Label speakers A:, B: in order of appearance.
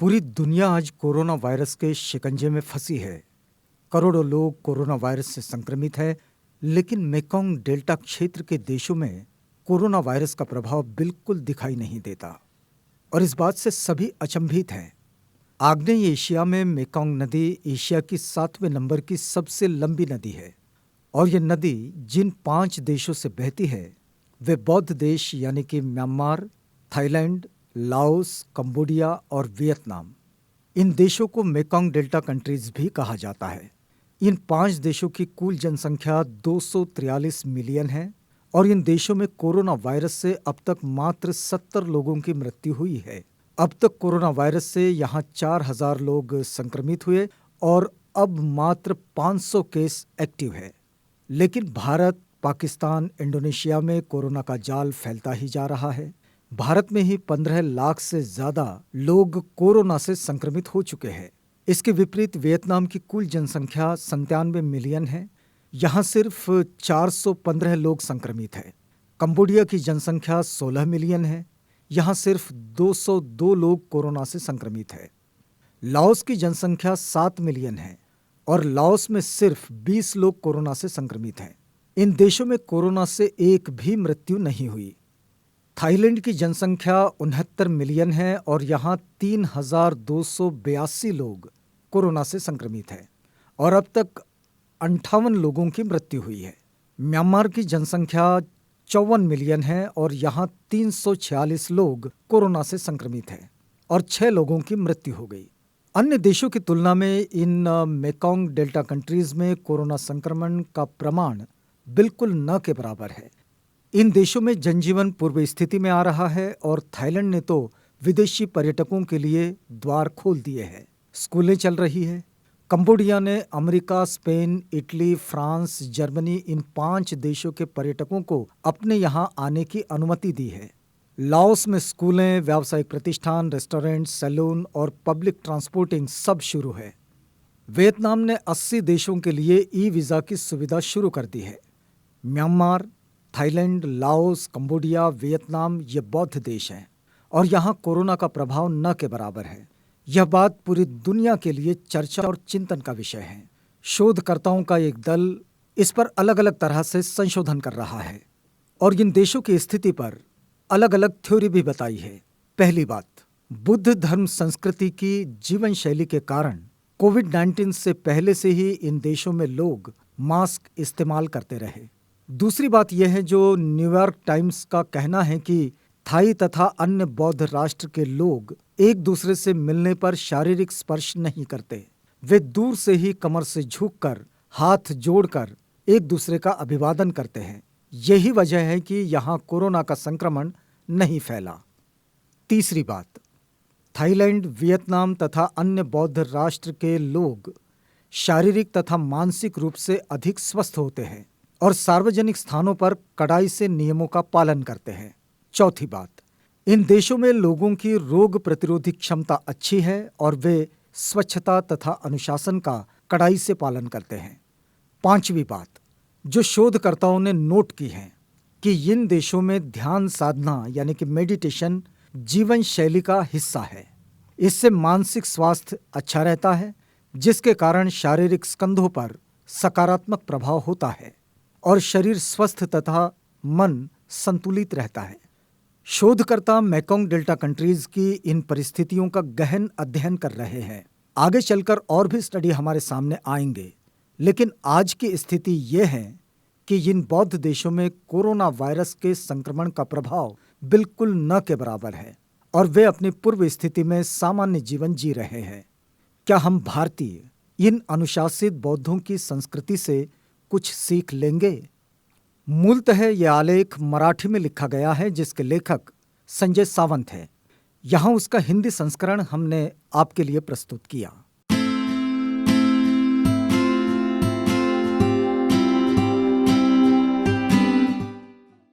A: पूरी दुनिया आज कोरोना वायरस के शिकंजे में फंसी है। करोड़ों लोग कोरोना वायरस से संक्रमित हैं, लेकिन मेकोंग डेल्टा क्षेत्र के देशों में कोरोना वायरस का प्रभाव बिल्कुल दिखाई नहीं देता और इस बात से सभी अचंभित हैं। आग्नेय एशिया में मेकोंग नदी एशिया की 7वें नंबर की सबसे लंबी नदी है और ये नदी जिन 5 देशों से बहती है वे बौद्ध देश यानी कि म्यांमार, थाईलैंड, लाओस, कंबोडिया और वियतनाम। इन देशों को मेकोंग डेल्टा कंट्रीज भी कहा जाता है। इन 5 देशों की कुल जनसंख्या 243 मिलियन है और इन देशों में कोरोना वायरस से अब तक मात्र 70 लोगों की मृत्यु हुई है। अब तक कोरोना वायरस से यहाँ 4000 लोग संक्रमित हुए और अब मात्र 500 केस एक्टिव है। लेकिन भारत, पाकिस्तान, इंडोनेशिया में कोरोना का जाल फैलता ही जा रहा है। भारत में ही 15 लाख से ज्यादा लोग कोरोना से संक्रमित हो चुके हैं। इसके विपरीत वियतनाम की कुल जनसंख्या 97 मिलियन है। यहाँ सिर्फ 415 लोग संक्रमित हैं। कंबोडिया की जनसंख्या 16 मिलियन है। यहाँ सिर्फ 202 लोग कोरोना से संक्रमित है। लाओस की जनसंख्या 7 मिलियन है और लाओस में सिर्फ 20 लोग कोरोना से संक्रमित हैं। इन देशों में कोरोना से एक भी मृत्यु नहीं हुई। थाईलैंड की जनसंख्या 69 मिलियन है और यहाँ 3282 लोग कोरोना से संक्रमित हैं और अब तक 58 लोगों की मृत्यु हुई है। म्यांमार की जनसंख्या 54 मिलियन है और यहाँ 346 लोग कोरोना से संक्रमित हैं और 6 लोगों की मृत्यु हो गई। अन्य देशों की तुलना में इन मेकोंग डेल्टा कंट्रीज में कोरोना संक्रमण का प्रमाण बिल्कुल न के बराबर है। इन देशों में जनजीवन पूर्व स्थिति में आ रहा है और थाईलैंड ने तो विदेशी पर्यटकों के लिए द्वार खोल दिए हैं। स्कूलें चल रही है। कंबोडिया ने America, Spain, Italy, France, Germany in 5 देशों के पर्यटकों को अपने यहाँ आने की अनुमति दी है। लाओस में स्कूलें, व्यावसायिक प्रतिष्ठान, रेस्टोरेंट, सैलून और पब्लिक ट्रांसपोर्टिंग सब शुरू है। वियतनाम ने 80 देशों के लिए ई-वीज़ा की सुविधा शुरू कर दी है। Myanmar, Thailand, Laos, Cambodia, Vietnam ये बौद्ध देश हैं और यहाँ कोरोना का प्रभाव न के बराबर है। यह बात पूरी दुनिया के लिए चर्चा और चिंतन का विषय है। शोधकर्ताओं का एक दल इस पर अलग अलग तरह से संशोधन कर रहा है और इन देशों की स्थिति पर अलग अलग थ्योरी भी बताई है। पहली बात, बुद्ध धर्म संस्कृति की जीवन शैली के कारण कोविड-19 से पहले से ही इन देशों में लोग मास्क इस्तेमाल करते रहे। दूसरी बात यह है, जो न्यूयॉर्क टाइम्स का कहना है कि थाई तथा अन्य बौद्ध राष्ट्र के लोग एक दूसरे से मिलने पर शारीरिक स्पर्श नहीं करते। वे दूर से ही कमर से झुककर, हाथ जोड़कर एक दूसरे का अभिवादन करते हैं। यही वजह है कि यहाँ कोरोना का संक्रमण नहीं फैला। तीसरी बात, थाईलैंड, वियतनाम तथा अन्य बौद्ध राष्ट्र के लोग शारीरिक तथा मानसिक रूप से अधिक स्वस्थ होते हैं और सार्वजनिक स्थानों पर कड़ाई से नियमों का पालन करते हैं। चौथी बात, इन देशों में लोगों की रोग प्रतिरोधी क्षमता अच्छी है और वे स्वच्छता तथा अनुशासन का कड़ाई से पालन करते हैं। पांचवी बात, जो शोधकर्ताओं ने नोट की है कि इन देशों में ध्यान साधना यानी कि मेडिटेशन जीवन शैली का हिस्सा है। इससे मानसिक स्वास्थ्य अच्छा रहता है, जिसके कारण शारीरिक स्कंधों पर सकारात्मक प्रभाव होता है और शरीर स्वस्थ तथा मन संतुलित रहता है। शोधकर्ता मेकोंग डेल्टा कंट्रीज की इन परिस्थितियों का गहन अध्ययन कर रहे हैं। आगे चलकर और भी स्टडी हमारे सामने आएंगे, लेकिन आज की स्थिति ये है कि इन बौद्ध देशों में कोरोना वायरस के संक्रमण का प्रभाव बिल्कुल न के बराबर है और वे अपनी पूर्व स्थिति में सामान्य जीवन जी रहे हैं। क्या हम भारतीय इन अनुशासित बौद्धों की संस्कृति से कुछ सीख लेंगे? मूलतः यह आलेख मराठी में लिखा गया है, जिसके लेखक संजय सावंत है। यहाँ उसका हिंदी संस्करण हमने आपके लिए प्रस्तुत किया।